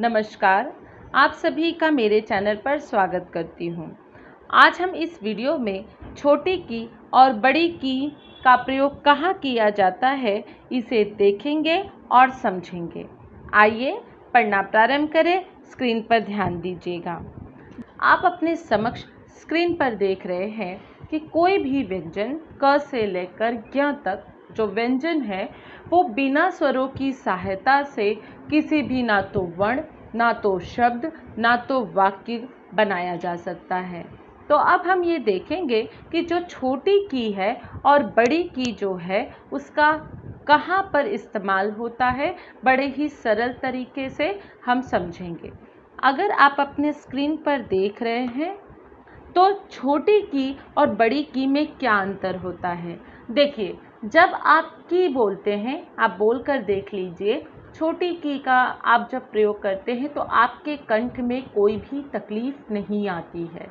नमस्कार, आप सभी का मेरे चैनल पर स्वागत करती हूँ। आज हम इस वीडियो में छोटी की और बड़ी की का प्रयोग कहाँ किया जाता है इसे देखेंगे और समझेंगे। आइए पढ़ना प्रारंभ करें। स्क्रीन पर ध्यान दीजिएगा। आप अपने समक्ष स्क्रीन पर देख रहे हैं कि कोई भी व्यंजन क से लेकर ज्ञ तक जो व्यंजन है वो बिना स्वरों की सहायता से किसी भी ना तो वर्ण, ना तो शब्द, ना तो वाक्य बनाया जा सकता है। तो अब हम ये देखेंगे कि जो छोटी की है और बड़ी की जो है उसका कहाँ पर इस्तेमाल होता है, बड़े ही सरल तरीके से हम समझेंगे। अगर आप अपने स्क्रीन पर देख रहे हैं तो छोटी की और बड़ी की में क्या अंतर होता है। देखिए, जब आप की बोलते हैं, आप बोलकर देख लीजिए। छोटी की का आप जब प्रयोग करते हैं तो आपके कंठ में कोई भी तकलीफ नहीं आती है,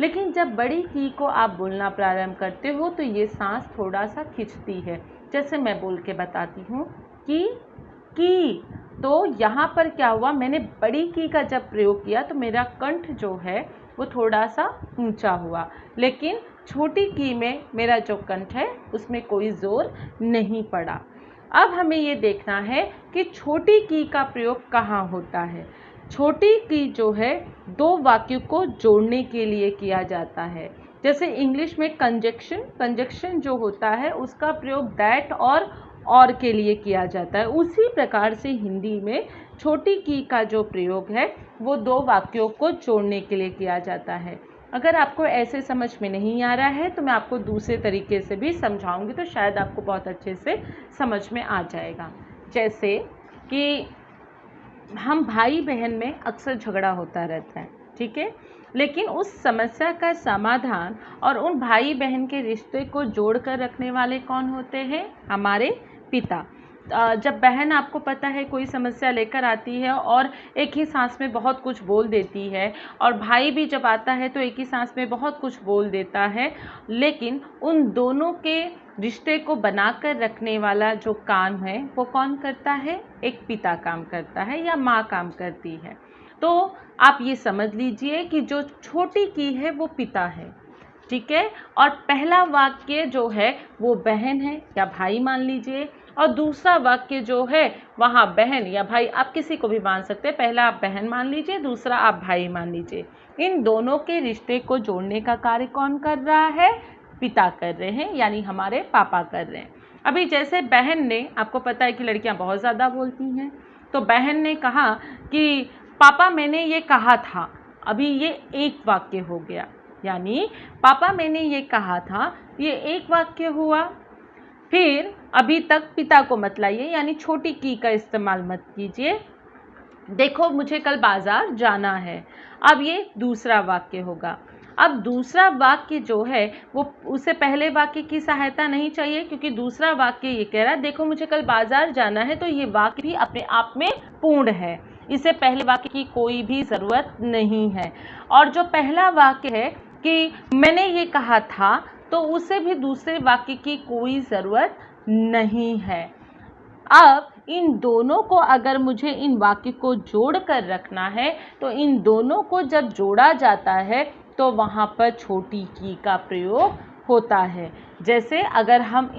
लेकिन जब बड़ी की को आप बोलना प्रारंभ करते हो तो ये सांस थोड़ा सा खिंचती है। जैसे मैं बोल के बताती हूँ की, तो यहाँ पर क्या हुआ, मैंने बड़ी की का जब प्रयोग किया तो मेरा कंठ जो है वो थोड़ा सा ऊंचा हुआ, लेकिन छोटी की में मेरा जो कंठ है उसमें कोई जोर नहीं पड़ा। अब हमें ये देखना है कि छोटी की का प्रयोग कहाँ होता है। छोटी की जो है दो वाक्यों को जोड़ने के लिए किया जाता है। जैसे इंग्लिश में कंजक्शन जो होता है उसका प्रयोग दैट और के लिए किया जाता है, उसी प्रकार से हिंदी में छोटी की का जो प्रयोग है वो दो वाक्यों को जोड़ने के लिए किया जाता है। अगर आपको ऐसे समझ में नहीं आ रहा है तो मैं आपको दूसरे तरीके से भी समझाऊंगी, तो शायद आपको बहुत अच्छे से समझ में आ जाएगा। जैसे कि हम भाई बहन में अक्सर झगड़ा होता रहता है, ठीक है, लेकिन उस समस्या का समाधान और उन भाई बहन के रिश्ते को जोड़ कर रखने वाले कौन होते हैं? हमारे पिता। जब बहन, आपको पता है, कोई समस्या लेकर आती है और एक ही सांस में बहुत कुछ बोल देती है, और भाई भी जब आता है तो एक ही सांस में बहुत कुछ बोल देता है, लेकिन उन दोनों के रिश्ते को बनाकर रखने वाला जो काम है वो कौन करता है? एक पिता काम करता है या माँ काम करती है। तो आप ये समझ लीजिए कि जो छोटी की है वो पिता है, ठीक है, और पहला वाक्य जो है वो बहन है या भाई मान लीजिए, और दूसरा वाक्य जो है वहाँ बहन या भाई, आप किसी को भी मान सकते हैं। पहला आप बहन मान लीजिए, दूसरा आप भाई मान लीजिए। इन दोनों के रिश्ते को जोड़ने का कार्य कौन कर रहा है? पिता कर रहे हैं, यानी हमारे पापा कर रहे हैं। अभी जैसे बहन ने, आपको पता है कि लड़कियां बहुत ज़्यादा बोलती हैं, तो बहन ने कहा कि पापा मैंने ये कहा था। अभी ये एक वाक्य हो गया, यानी पापा मैंने ये कहा था, ये एक वाक्य हुआ। फिर अभी तक पिता को मत लाइए, यानी छोटी की का इस्तेमाल मत कीजिए। देखो मुझे कल बाजार जाना है, अब ये दूसरा वाक्य होगा। अब दूसरा वाक्य जो है वो उसे पहले वाक्य की सहायता नहीं चाहिए, क्योंकि दूसरा वाक्य ये कह रहा है देखो मुझे कल बाजार जाना है, तो ये वाक्य भी अपने आप में पूर्ण है, इसे पहले वाक्य की कोई भी ज़रूरत नहीं है। और जो पहला वाक्य है कि मैंने ये कहा था, तो उसे भी दूसरे वाक्य की कोई ज़रूरत नहीं है। अब इन दोनों को अगर मुझे इन वाक्य को जोड़ कर रखना है तो इन दोनों को जब जोड़ा जाता है तो वहाँ पर छोटी की का प्रयोग होता है। जैसे अगर हम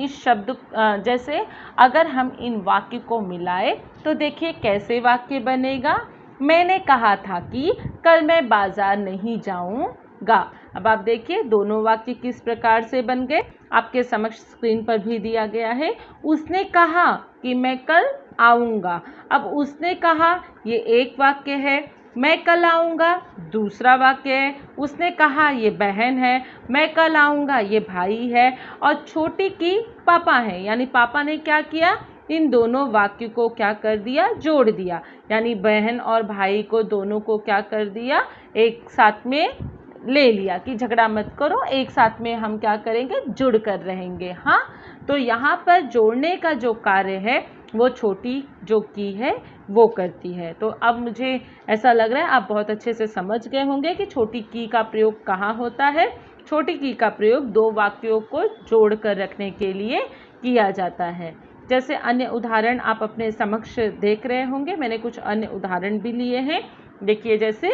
अगर हम इन वाक्य को मिलाए तो देखिए कैसे वाक्य बनेगा। मैंने कहा था कि कल मैं बाजार नहीं जाऊंगा। अब आप देखिए दोनों वाक्य किस प्रकार से बन गए, आपके समक्ष स्क्रीन पर भी दिया गया है। उसने कहा कि मैं कल आऊँगा। अब उसने कहा, ये एक वाक्य है, मैं कल आऊँगा दूसरा वाक्य है। उसने कहा, ये बहन है, मैं कल आऊँगा ये भाई है, और छोटी की पापा है, यानी पापा ने क्या किया, इन दोनों वाक्य को क्या कर दिया, जोड़ दिया, यानी बहन और भाई को दोनों को क्या कर दिया, एक साथ में ले लिया कि झगड़ा मत करो, एक साथ में हम क्या करेंगे, जुड़ कर रहेंगे। हाँ, तो यहाँ पर जोड़ने का जो कार्य है वो छोटी जो की है वो करती है। तो अब मुझे ऐसा लग रहा है आप बहुत अच्छे से समझ गए होंगे कि छोटी की का प्रयोग कहाँ होता है। छोटी की का प्रयोग दो वाक्यों को जोड़ कर रखने के लिए किया जाता है। जैसे अन्य उदाहरण आप अपने समक्ष देख रहे होंगे, मैंने कुछ अन्य उदाहरण भी लिए हैं। देखिए, जैसे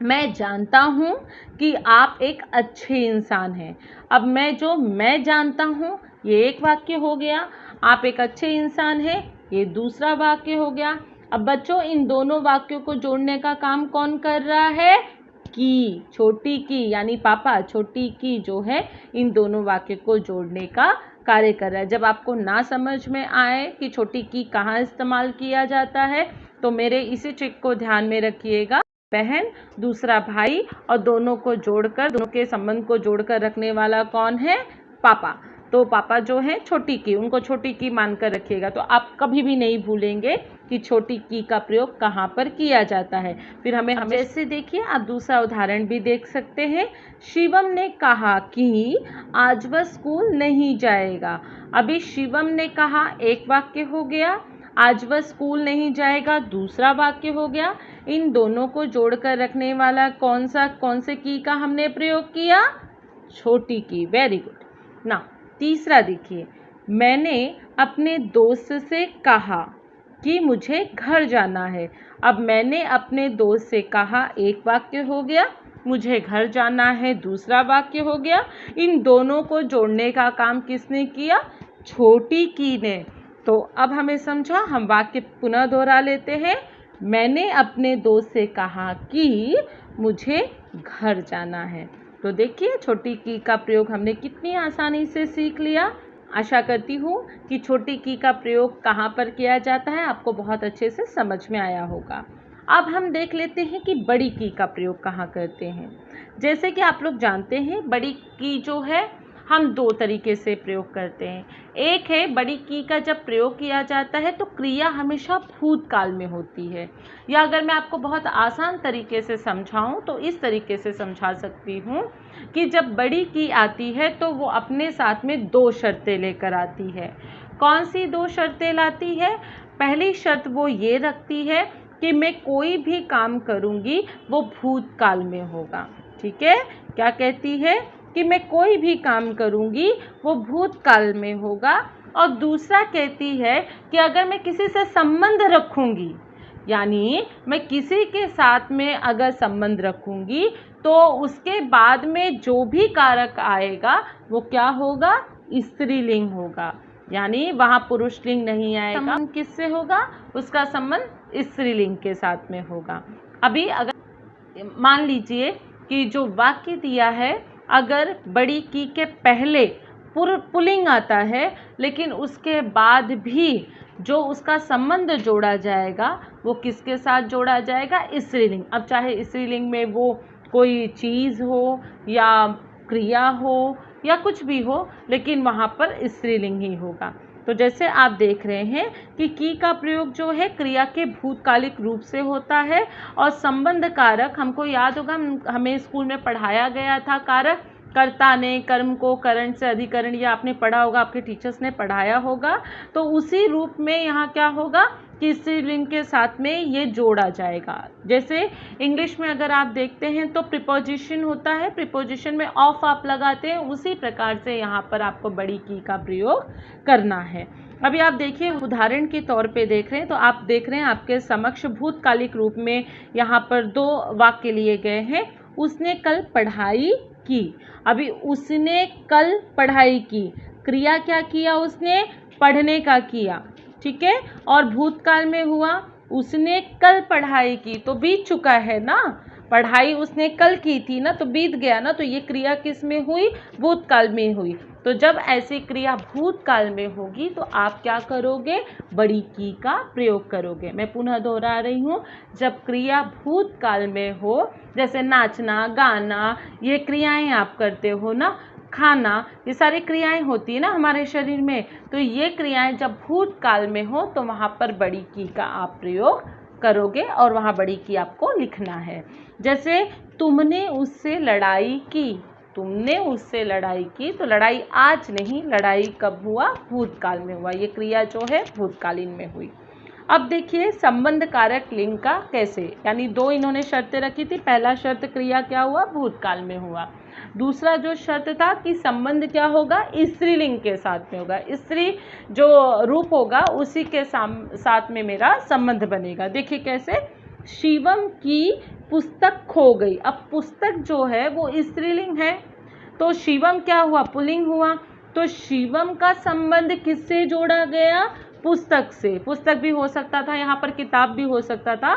मैं जानता हूँ कि आप एक अच्छे इंसान हैं। अब मैं जानता हूँ, ये एक वाक्य हो गया। आप एक अच्छे इंसान हैं, ये दूसरा वाक्य हो गया। अब बच्चों, इन दोनों वाक्यों को जोड़ने का काम कौन कर रहा है? की, छोटी की यानी पापा, छोटी की जो है इन दोनों वाक्य को जोड़ने का कार्य कर रहा है। जब आपको ना समझ में आए कि छोटी की कहाँ इस्तेमाल किया जाता है, तो मेरे इसी ट्रिक को ध्यान में रखिएगा। बहन, दूसरा भाई, और दोनों के संबंध को जोड़कर रखने वाला कौन है? पापा। तो पापा जो है छोटी की, उनको छोटी की मानकर रखिएगा। तो आप कभी भी नहीं भूलेंगे कि छोटी की का प्रयोग कहाँ पर किया जाता है। फिर हमें जैसे देखिए, आप दूसरा उदाहरण भी देख सकते हैं। शिवम ने कहा कि आज वह स्कूल नहीं जाएगा। अभी शिवम ने कहा, एक वाक्य हो गया। आज वह स्कूल नहीं जाएगा, दूसरा वाक्य हो गया। इन दोनों को जोड़कर रखने वाला कौन से की का हमने प्रयोग किया? छोटी की। Very good. ना, तीसरा देखिए, मैंने अपने दोस्त से कहा कि मुझे घर जाना है। अब मैंने अपने दोस्त से कहा, एक वाक्य हो गया। मुझे घर जाना है, दूसरा वाक्य हो गया। इन दोनों को जोड़ने का काम किसने किया? छोटी की ने। तो अब हमें समझा, हम वाक्य पुनः दोहरा लेते हैं। मैंने अपने दोस्त से कहा कि मुझे घर जाना है। तो देखिए, छोटी की का प्रयोग हमने कितनी आसानी से सीख लिया। आशा करती हूँ कि छोटी की का प्रयोग कहाँ पर किया जाता है आपको बहुत अच्छे से समझ में आया होगा। अब हम देख लेते हैं कि बड़ी की का प्रयोग कहाँ करते हैं। जैसे कि आप लोग जानते हैं, बड़ी की जो है हम दो तरीके से प्रयोग करते हैं। एक है, बड़ी की का जब प्रयोग किया जाता है तो क्रिया हमेशा भूतकाल में होती है। या अगर मैं आपको बहुत आसान तरीके से समझाऊं तो इस तरीके से समझा सकती हूं कि जब बड़ी की आती है तो वो अपने साथ में दो शर्तें लेकर आती है। कौन सी दो शर्तें लाती है? पहली शर्त वो ये रखती है कि मैं कोई भी काम करूंगी वो भूतकाल में होगा। ठीक है, क्या कहती है? कि मैं कोई भी काम करूंगी वो भूतकाल में होगा। और दूसरा कहती है कि अगर मैं किसी से संबंध रखूंगी, यानी मैं किसी के साथ में अगर संबंध रखूंगी तो उसके बाद में जो भी कारक आएगा वो क्या होगा? स्त्रीलिंग होगा। यानी वहाँ पुरुष लिंग नहीं आएगा। संबंध किससे होगा? उसका संबंध स्त्रीलिंग के साथ में होगा। अभी अगर मान लीजिए कि जो वाक्य दिया है, अगर बड़ी की के पहले पुल्लिंग आता है लेकिन उसके बाद भी जो उसका संबंध जोड़ा जाएगा वो किसके साथ जोड़ा जाएगा? स्त्रीलिंग। अब चाहे स्त्रीलिंग में वो कोई चीज़ हो या क्रिया हो या कुछ भी हो, लेकिन वहाँ पर स्त्रीलिंग ही होगा। तो जैसे आप देख रहे हैं कि की का प्रयोग जो है क्रिया के भूतकालिक रूप से होता है। और संबंध कारक हमको याद होगा, हमें स्कूल में पढ़ाया गया था कारक कर्ता ने कर्म को करण से अधिकरण, या आपने पढ़ा होगा, आपके टीचर्स ने पढ़ाया होगा। तो उसी रूप में यहाँ क्या होगा कि स्त्रीलिंग के साथ में ये जोड़ा जाएगा। जैसे इंग्लिश में अगर आप देखते हैं तो प्रीपोजिशन होता है, प्रीपोजिशन में ऑफ आप लगाते हैं, उसी प्रकार से यहाँ पर आपको बड़ी की का प्रयोग करना है। अभी आप देखिए, उदाहरण के तौर पे देख रहे हैं तो आप देख रहे हैं आपके समक्ष भूतकालिक रूप में यहाँ पर दो वाक्य लिए गए हैं। उसने कल पढ़ाई की। अभी उसने कल पढ़ाई की, क्रिया क्या किया? उसने पढ़ने का किया। ठीक है, और भूतकाल में हुआ उसने कल पढ़ाई की, तो बीत चुका है ना, पढ़ाई उसने कल की थी ना, तो बीत गया ना। तो ये क्रिया किस में हुई? भूतकाल में हुई। तो जब ऐसी क्रिया भूतकाल में होगी तो आप क्या करोगे? बड़ी की का प्रयोग करोगे। मैं पुनः दोहरा रही हूँ, जब क्रिया भूतकाल में हो, जैसे नाचना, गाना, ये क्रियाएं आप करते हो ना, खाना, ये सारी क्रियाएं होती है ना हमारे शरीर में। तो ये क्रियाएं जब भूतकाल में हो तो वहाँ पर बड़ी की का आप प्रयोग करोगे और वहाँ बड़ी की आपको लिखना है। जैसे तुमने उससे लड़ाई की, तुमने उससे लड़ाई की, तो लड़ाई आज नहीं, लड़ाई कब हुआ? भूतकाल में हुआ। ये क्रिया जो है भूतकालीन में हुई। अब देखिए संबंध कारक लिंग का कैसे, यानी दो इन्होंने शर्तें रखी थी। पहला शर्त क्रिया क्या हुआ, भूतकाल में हुआ। दूसरा जो शर्त था कि संबंध क्या होगा, स्त्रीलिंग के साथ में होगा, स्त्री जो रूप होगा उसी के साथ में मेरा संबंध बनेगा। देखिए कैसे, शिवम की पुस्तक खो गई। अब पुस्तक जो है वो स्त्रीलिंग है, तो शिवम क्या हुआ, पुल्लिंग हुआ। तो शिवम का संबंध किससे जोड़ा गया, पुस्तक से। पुस्तक भी हो सकता था, यहाँ पर किताब भी हो सकता था।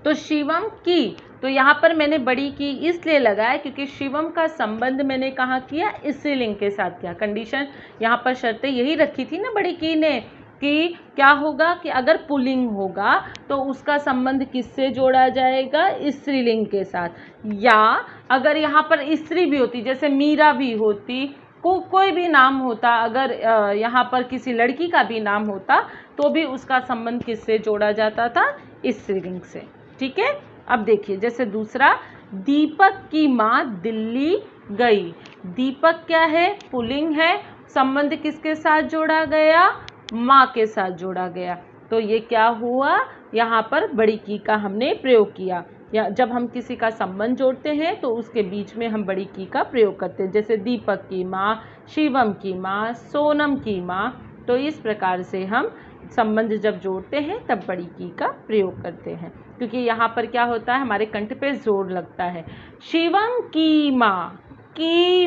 तो शिवम की, तो यहाँ पर मैंने बड़ी की इसलिए लगाया क्योंकि शिवम का संबंध मैंने कहाँ किया, स्त्रीलिंग के साथ किया। कंडीशन यहाँ पर शर्तें यही रखी थी ना बड़ी की ने, कि क्या होगा कि अगर पुल्लिंग होगा तो उसका संबंध किससे जोड़ा जाएगा, स्त्रीलिंग के साथ। या अगर यहाँ पर स्त्री भी होती, जैसे मीरा भी होती, कोई भी नाम होता, अगर यहाँ पर किसी लड़की का भी नाम होता तो भी उसका संबंध किससे जोड़ा जाता था, स्त्रीलिंग से। ठीक है। अब देखिए जैसे दूसरा, दीपक की माँ दिल्ली गई। दीपक क्या है, पुल्लिंग है, संबंध किसके साथ जोड़ा गया, माँ के साथ जोड़ा गया। तो ये क्या हुआ, यहाँ पर बड़ी की का हमने प्रयोग किया। या जब हम किसी का संबंध जोड़ते हैं तो उसके बीच में हम बड़ी की का प्रयोग करते हैं। जैसे दीपक की माँ, शिवम की माँ, सोनम की माँ। तो इस प्रकार से हम संबंध जब जोड़ते हैं तब बड़ी की का प्रयोग करते हैं, क्योंकि यहाँ पर क्या होता है, हमारे कंठ पे जोर लगता है। शिवम की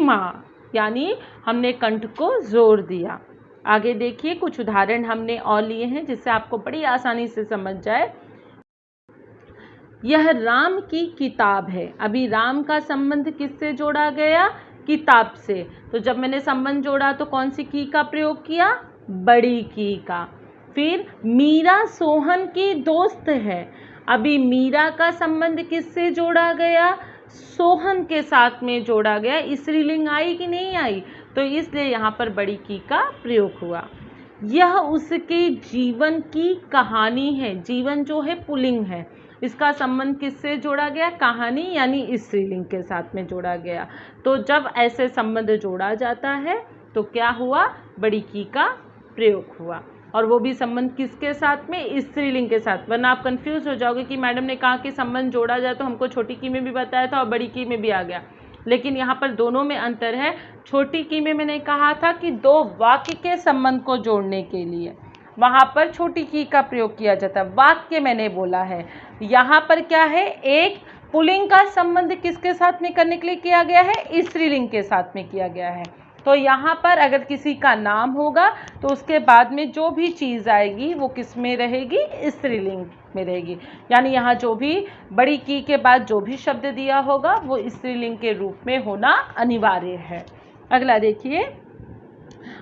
माँ, यानी हमने कंठ को जोर दिया। आगे देखिए कुछ उदाहरण हमने और लिए हैं जिससे आपको बड़ी आसानी से समझ जाए। यह राम की किताब है। अभी राम का संबंध किससे जोड़ा गया, किताब से। तो जब मैंने संबंध जोड़ा तो कौन सी की का प्रयोग किया, बड़ी की का। फिर मीरा सोहन की दोस्त है। अभी मीरा का संबंध किससे जोड़ा गया, सोहन के साथ में जोड़ा गया। स्त्रीलिंग आई कि नहीं आई, तो इसलिए यहाँ पर बड़ी की का प्रयोग हुआ। यह उसके जीवन की कहानी है। जीवन जो है पुल्लिंग है, इसका संबंध किससे जोड़ा गया, कहानी यानी स्त्रीलिंग के साथ में जोड़ा गया। तो जब ऐसे संबंध जोड़ा जाता है तो क्या हुआ, बड़ी की का प्रयोग हुआ। और वो भी संबंध किसके साथ में, स्त्रीलिंग के साथ। वरना आप कंफ्यूज हो जाओगे कि मैडम ने कहा कि संबंध जोड़ा जाए, तो हमको छोटी की में भी बताया था और बड़ी की में भी आ गया, लेकिन यहाँ पर दोनों में अंतर है। छोटी की में मैंने कहा था कि दो वाक्य के संबंध को जोड़ने के लिए वहाँ पर छोटी की का प्रयोग किया जाता है, वाक्य मैंने बोला है। यहाँ पर क्या है, एक पुल्लिंग का संबंध किसके साथ में करने के लिए किया गया है, स्त्रीलिंग के साथ में किया गया है। तो यहाँ पर अगर किसी का नाम होगा तो उसके बाद में जो भी चीज़ आएगी वो किस में रहेगी, स्त्रीलिंग में रहेगी। यानी यहाँ जो भी बड़ी की के बाद जो भी शब्द दिया होगा वो स्त्रीलिंग के रूप में होना अनिवार्य है। अगला देखिए,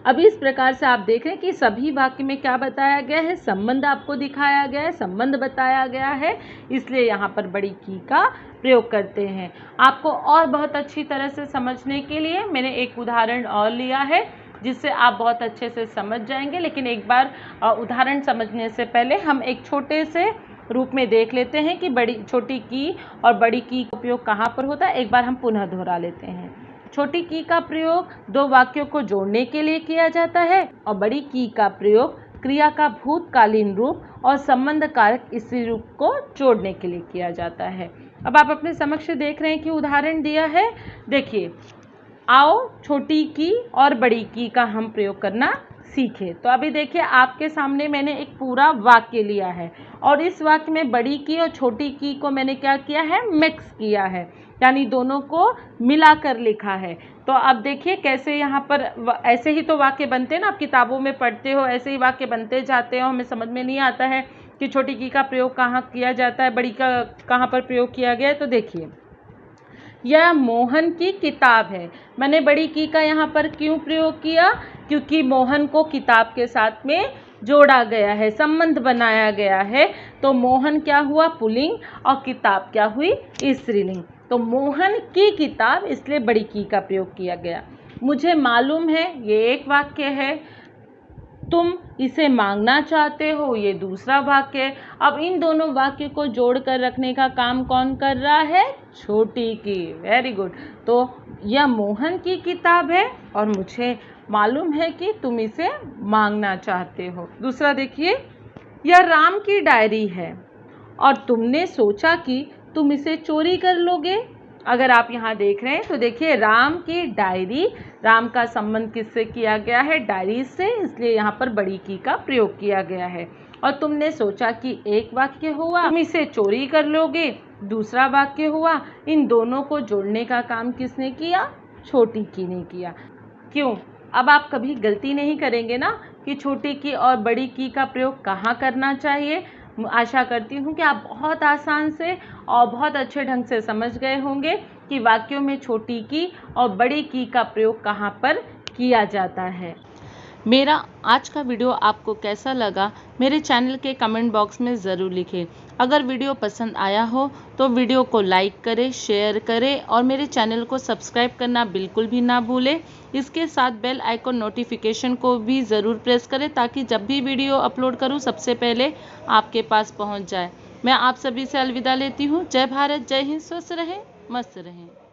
अब इस प्रकार से आप देख रहे हैं कि सभी वाक्य में क्या बताया गया है, संबंध आपको दिखाया गया है, संबंध बताया गया है, इसलिए यहाँ पर बड़ी की का प्रयोग करते हैं। आपको और बहुत अच्छी तरह से समझने के लिए मैंने एक उदाहरण और लिया है जिससे आप बहुत अच्छे से समझ जाएंगे। लेकिन एक बार उदाहरण समझने से पहले हम एक छोटे से रूप में देख लेते हैं कि छोटी की और बड़ी की का उपयोग कहाँ पर होता है। एक बार हम पुनः दोहरा लेते हैं। छोटी की का प्रयोग दो वाक्यों को जोड़ने के लिए किया जाता है और बड़ी की का प्रयोग क्रिया का भूतकालीन रूप और संबंध कारक स्त्री रूप को जोड़ने के लिए किया जाता है। अब आप अपने समक्ष देख रहे हैं कि उदाहरण दिया है। देखिए, आओ छोटी की और बड़ी की का हम प्रयोग करना सीखे। तो अभी देखिए आपके सामने मैंने एक पूरा वाक्य लिया है और इस वाक्य में बड़ी की और छोटी की को मैंने क्या किया है, मिक्स किया है, यानी दोनों को मिलाकर लिखा है। तो अब देखिए कैसे यहाँ पर ऐसे ही तो वाक्य बनते हैं ना, आप किताबों में पढ़ते हो ऐसे ही वाक्य बनते जाते हो। हमें समझ में नहीं आता है कि छोटी की का प्रयोग कहाँ किया जाता है, बड़ी का कहाँ पर प्रयोग किया गया है। तो देखिए, यह मोहन की किताब है। मैंने बड़ी की का यहाँ पर क्यों प्रयोग किया, क्योंकि मोहन को किताब के साथ में जोड़ा गया है, संबंध बनाया गया है। तो मोहन क्या हुआ, पुल्लिंग, और किताब क्या हुई, स्त्रीलिंग। तो मोहन की किताब, इसलिए बड़ी की का प्रयोग किया गया। मुझे मालूम है, ये एक वाक्य है। तुम इसे मांगना चाहते हो, ये दूसरा वाक्य है। अब इन दोनों वाक्य को जोड़कर रखने का काम कौन कर रहा है, छोटी की। Very good. तो यह मोहन की किताब है और मुझे मालूम है कि तुम इसे मांगना चाहते हो। दूसरा देखिए, यह राम की डायरी है और तुमने सोचा कि तुम इसे चोरी कर लोगे। अगर आप यहाँ देख रहे हैं तो देखिए राम की डायरी, राम का संबंध किससे किया गया है? डायरी से, इसलिए यहाँ पर बड़ी की का प्रयोग किया गया है। और तुमने सोचा कि एक वाक्य हुआ, तुम इसे चोरी कर लोगे, दूसरा वाक्य हुआ। इन दोनों को जोड़ने का काम किसने किया? छोटी की ने किया। क्यों? अब आप कभी गलती नहीं करेंगे ना कि छोटी की और बड़ी की का प्रयोग कहाँ करना चाहिए। आशा करती हूँ कि आप बहुत आसान से और बहुत अच्छे ढंग से समझ गए होंगे कि वाक्यों में छोटी की और बड़ी की का प्रयोग कहाँ पर किया जाता है। मेरा आज का वीडियो आपको कैसा लगा मेरे चैनल के कमेंट बॉक्स में ज़रूर लिखें। अगर वीडियो पसंद आया हो तो वीडियो को लाइक करें, शेयर करें और मेरे चैनल को सब्सक्राइब करना बिल्कुल भी ना भूलें। इसके साथ बेल आइकन नोटिफिकेशन को भी ज़रूर प्रेस करें ताकि जब भी वीडियो अपलोड करूं सबसे पहले आपके पास पहुंच जाए। मैं आप सभी से अलविदा लेती हूं। जय भारत, जय हिंद, स्वस्थ रहें, मस्त रहें।